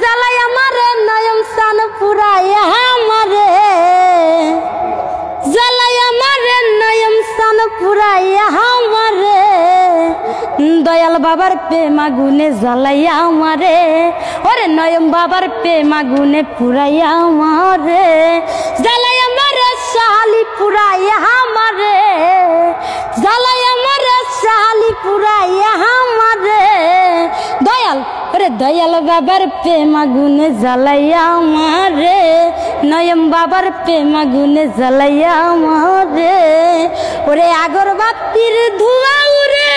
জ্বালাই আমারে নয়ন স্থান পুরাইয়া আমারে জ্বালাই আমারে নয়ন স্থান পুরাইয়া আমারে দয়াল বাবার প্রেম আগুনে জ্বালাইয়া আমারে ওরে নয়ন বাবার প্রেম আগুনে পুরাইয়া আমারে জ্বালাই আমারে শালি পুরাইয়া আমারে জ্বালাই আমারে শালি পুরাইয়া আমারে দয়াল ওরে দয়াল বাবার প্রেম আগুনে জ্বালাইয়া আমারে নয়ন বাবার প্রেম আগুনে জ্বালাইয়া আমারে ওরে আগরবাতির ধোঁয়া উড়ে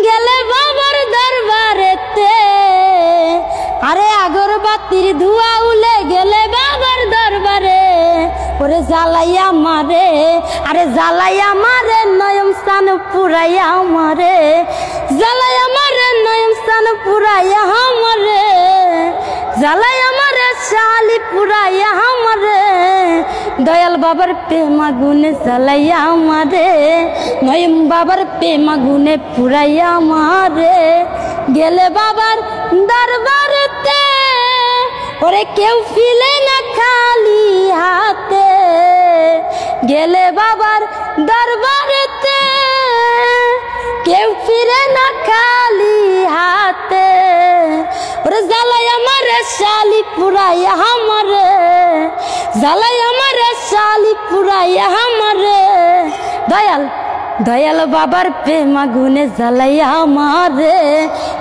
গেলে বাবার দরবারেতে আরে আগরবাতির ধোঁয়া উলে গেলে বাবার দরবারে ওরে জ্বালাইয়া মারে আরে জ্বালাইয়া মারে নয়ন স্থান পুরাইয়া আমারে জ্বালাইয়া মারে নয়ন স্থান পুরাইয়া আমারে জ্বালাইয়া মারে শালি পুরাইয়া আমারে দয়াল বাবার প্রেম আগুনে জ্বালাইয়া আমারে নয়ন বাবার প্রেম আগুনে পুরাইয়া আমারে গেলে বাবার দরবারেতে ওরে কেউ ফিলে না খালি হাতে গেলে বাবার দরবারেতে কেউ ফিরে না খালি হাতে ওরে জ্বালাই আমারে শালি পুরাইয়া আমারে জ্বালাই আমারে শালি পুরাইয়া আমারে দয়াল দয়াল বাবার প্রেম আগুনে জ্বালাইয়া আমারে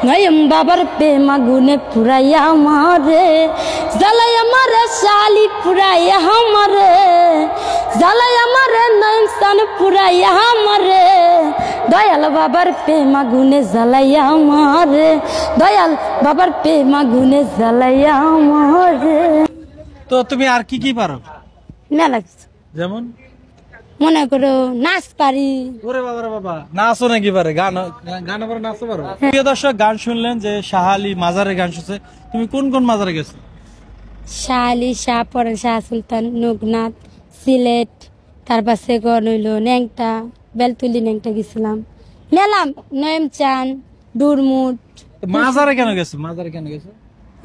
নয়ন বাবার প্রেম আগুনে পুরাইয়া আমারে জ্বালাই আমারে শালি পুরাইয়া আমারে জ্বালাই আমারে নয়ন স্থান পুরাইয়া আমারে দয়াল বাবার প্রেম আগুনে জ্বালাইয়া আমারে দয়াল বাবার প্রেম আগুনে জ্বালাইয়া আমারে। তো তুমি আর কি কি পারো? মেলা কিছু, যেমন মনে করো নাচ পারি। ওরে বাবা রে বাবা, নাচও নাকি পারে? গান গান পারো, নাচও পারো? প্রিয় দর্শক, গান শুনলেন যে শাহালি মাজারে গান শুনছে। তুমি কোন কোন মাজারে গেছো? শাহালি, শাহপরান, শাহ সুলতান, নগনাথ, সিলেট, তার পাশে গন হইল ন্যাংটা, বেলতুলি ন্যাংটা গেছিলাম, মেলাম নয়ম চান, ডুরমুট। মাজারে কেন গেছো? মাজারে কেন গেছো?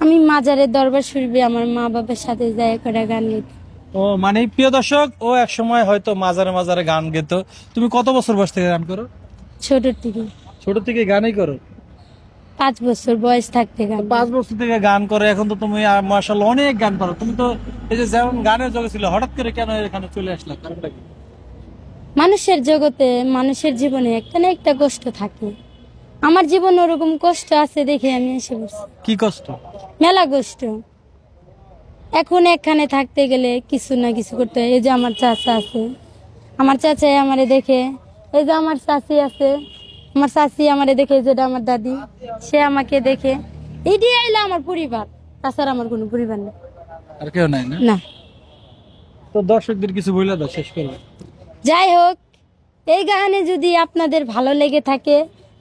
আমি মাজারের দরবার শরীফে আমার মা বাবার সাথে যাই করে গান গাইতে। ও মানে প্রিয় দর্শক, ও এক সময় হয়তো মাজারে মাজারে গান গেত। তুমি কত বছর বয়স থেকে গান করো? ছোট থেকে। ছোট থেকে গানই করো? 5 বছর বয়স থাকতে গান। 5 বছর থেকে গান করে এখন তো তুমি মাশাআল্লাহ অনেক গান পারো। তুমি তো এই যে যেমন গানের জগৎ ছিল, হঠাৎ করে কেন এখানে চলে আসলা? কারণটা কি? মানুষের জগতে, মানুষের জীবনে একটা না একটা কষ্ট থাকে। আমার জীবনে ওরকম কষ্ট আছে দেখে আমি এসে পড়ছি। কি কষ্ট? মেলা কষ্ট। এখন এখানে থাকতে গেলে কিছু না কিছু করতে হয়। এই যে আমার চাচা আছে, আমার চাচাই আমারে দেখে। এই যে আমার চাচি আছে, আমার চাচি আমারে দেখে। যেটা আমার দাদি, সে আমাকে দেখে। এইটি আইলে আমার পরিবার, তাছাড়া আমার কোনো পরিবার নেই। আর কেউ নাই না? না। তো দর্শকদের কিছু বলে দাও, শেষ করো। যাই হোক, এই গানে যদি আপনাদের ভালো লেগে থাকে,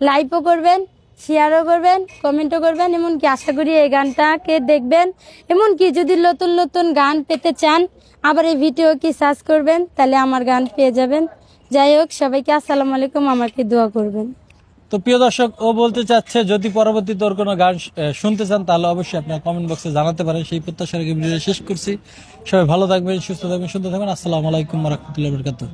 লাইকও করবেন, শেয়ারও করবেন, কমেন্টও করবেন। এমনকি আশা করি এই গানটাকে দেখবেন। এমনকি যদি নতুন নতুন গান পেতে চান, আবার এই ভিডিও কি সার্চ করবেন, তাহলে আমার গান পেয়ে যাবেন। যাই হোক, সবাইকে আসসালামু আলাইকুম, আমাকে দোয়া করবেন। তো প্রিয় দর্শক, ও বলতে চাচ্ছে যদি পরবর্তীতে ওর কোনো গান শুনতে চান তাহলে অবশ্যই আপনার কমেন্ট বক্সে জানাতে পারেন। সেই প্রত্যাশা রেখে ভিডিও শেষ করছি। সবাই ভালো থাকবেন, সুস্থ থাকবেন, সুন্দর থাকবেন। আসসালামু আলাইকুম ওয়া রাহমাতুল্লাহি ওয়া বারাকাতুহু।